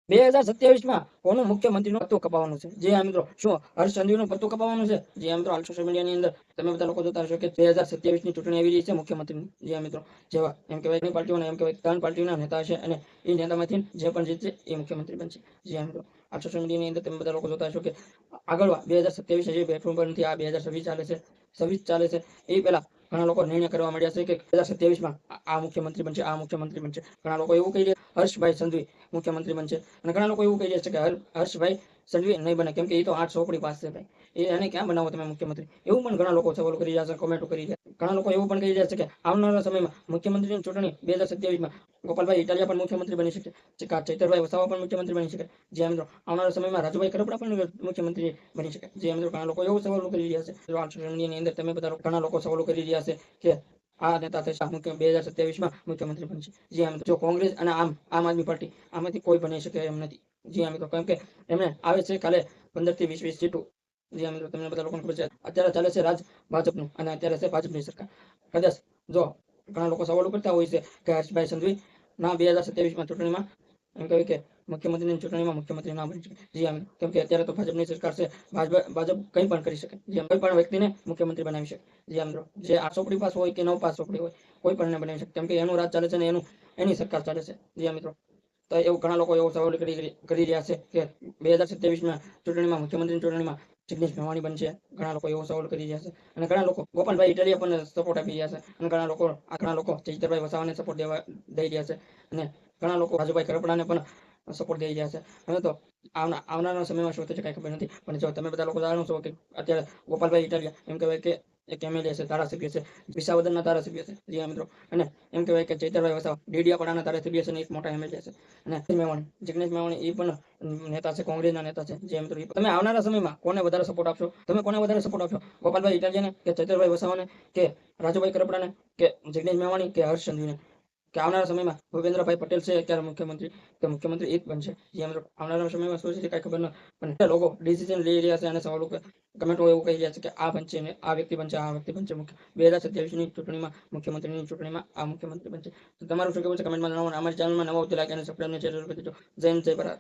2027 માં કોનું મુખ્યમંત્રીનો પત્તો કપાવવાનું છે? જી હા મિત્રો, શું હર્ષ સંઘવીનો પત્તો કપાવવાનો છે? જી હા મિત્રો, હાલ સોશિયલ મીડિયાની અંદર તમે બધા લોકો જોતા હશો કે 2027ની ચૂંટણી આવી રહી છે મુખ્યમંત્રીની. જી હા મિત્રો, જેવા એમ કહેવાય ઘણી પાર્ટીઓના એમ કહેવાય 3 પાર્ટીઓના નેતા હશે અને એ નેતામાંથી જે પણ જીતશે એ મુખ્યમંત્રી બનશે. જી હા મિત્રો, આ સોશિયલ મીડિયાની અંદર તમે બધા લોકો જોતા હશો કે આગળ 2027 હજી બેઠું પણ નથી, આ 2026 ચાલે છે, 26 ચાલે છે. એ પહેલા ઘણા લોકો નિર્ણય કરવા માંડ્યા છે કે 2027માં આ મુખ્યમંત્રી બનશે, આ મુખ્યમંત્રી બનશે. ઘણા લોકો એવું કહી રહ્યા હર્ષભાઈ સંઘવી મુખ્યમંત્રી બનશે અને ઘણા લોકો એવું કહી રહ્યા છે કે હર્ષભાઈ સંઘવી નહીં બને, કેમ કે એ તો 8 ચોપડી પાસ છે ભાઈ, એને ક્યાં બનાવો તમે મુખ્યમંત્રી? એવું પણ ઘણા લોકો સવાલો કરી રહ્યા છે, કોમેન્ટો કરી રહ્યા છે. ઘણા લોકો એવું પણ કહી રહ્યા છે કે આવનારા સમયમાં મુખ્યમંત્રીની ચૂંટણી 2027માં ગોપાલભાઈ ઇટાલિયા પણ મુખ્યમંત્રી બની શકે છે, ચૈતરભાઈ વસાવા પણ મુખ્યમંત્રી બની શકે. જે મિત્રો, આવનારા સમયમાં રાજુભાઈ કરપડા પણ મુખ્યમંત્રી બની શકે. જે મિત્રો, ઘણા લોકો એવું સવાલો કરી રહ્યા છે. સોશિયલ મીડિયાની અંદર તમે બધા ઘણા લોકો સવાલો કરી રહ્યા છે કે આ નેતા થશે 2027માં મુખ્યમંત્રી બનશે. જી હા મિત્રો, જો કોંગ્રેસ અને આમ આદમી પાર્ટી આમાંથી કોઈ બની શકે એમ નથી. જી હા મિત્રો, કેમ કે એમને આવે છે કાલે 15 થી 20 સીટો. જી હા મિત્રો, તમને બધા લોકોને ખબર છે અત્યારે ચાલે છે રાજ ભાજપનું અને અત્યારે છે ભાજપની સરકાર. કદાચ જો ઘણા લોકો સવાલો કરતા હોય છે કે હર્ષભાઈ સંઘવી ના 2027માં ચૂંટણીમાં એમ કહ્યું કે મુખ્યમંત્રીની ચૂંટણીમાં મુખ્યમંત્રી ના બની શકે. જી હા મિત્રો, કેમ કે અત્યારે તો ભાજપની સરકાર છે, ભાજપ કંઈ પણ કરી શકે. જે કોઈ પણ વ્યક્તિને મુખ્યમંત્રી બનાવી શકે. જી હા મિત્રો, જે 8 ચોપડી પાસ હોય કે 9 પાસ ચોપડી હોય, કોઈ પણ ને બનાવી શકે, કેમ કે એનું રાજ ચાલે છે ને એની સરકાર ચાલે છે. જી હા મિત્રો, તો એવું ઘણા લોકો એવો સવાલ કરી રહ્યા છે કે 2027માં ચૂંટણીમાં મુખ્યમંત્રીની ચૂંટણીમાં જિગ્નેશ મેવાણી બનશે. ઘણા લોકો એવો સવાલ કરી રહ્યા છે અને ઘણા લોકો ગોપાલભાઈ ઇટાલિયા પણ સપોર્ટ આપી રહ્યા છે અને ઘણા લોકો ચૈતરભાઈ વસાવાને સપોર્ટ દઈ રહ્યા છે અને ઘણા લોકો રાજુભાઈ કરપડાને પણ સપોર્ટ દઈ રહ્યા છે. હવે તો આવનારા સમયમાં શું થશે કઈ ખબર નથી, પણ જો તમે બધા લોકો જાણો છો કે અત્યારે ગોપાલભાઈ ઇટાલિયા એમ કહેવાય કે એક એમએલએ છે, ધારાસભ્ય છે, વિસાવદરના ધારાસભ્ય છે. જી હા મિત્રો, અને એમ કહેવાય કે ચૈતરભાઈ વસાવા ડેડિયાપાડાના ધારાસભ્ય છે અને એક મોટા એમએલએ છે. અને જિગ્નેશ મેવાણી એ પણ નેતા છે, કોંગ્રેસના નેતા છે. જે મિત્રો, તમે આવનારા સમયમાં કોને વધારે સપોર્ટ આપશો? તમે કોને વધારે સપોર્ટ આપશો? ગોપાલભાઈ ઇટાલિયાને કે ચૈતરભાઈ વસાવાને કે રાજુભાઈ કરપડાને કે જિગ્નેશ મેવાણી કે હર્ષ સંઘવીને? કે આવનારા સમયમાં ભૂપેન્દ્રભાઈ પટેલ છે અત્યારે મુખ્યમંત્રી, કે મુખ્યમંત્રી એક બનશે? જે મિત્રો, આવનારા સમયમાં શું છે કઈ ખબર ન, પણ લોકો ડિસિઝન લઈ રહ્યા છે અને સવાલો કમેન્ટો એવું કહી રહ્યા છે કે આ બનશે ને આ વ્યક્તિ બનશે, આ વ્યક્તિ બનશે 2027ની ચૂંટણીમાં મુખ્યમંત્રીની ચૂંટણીમાં આ મુખ્યમંત્રી બનશે. તો તમારું શું કહેવું છે કમેન્ટમાં જણાવો. અમારી ચેનલમાં નવો હોય તો લાઈક અને સબસ્ક્રાઇબ અને શેર જરૂર કરી દેજો. જય હિન્દ, જય ભારત.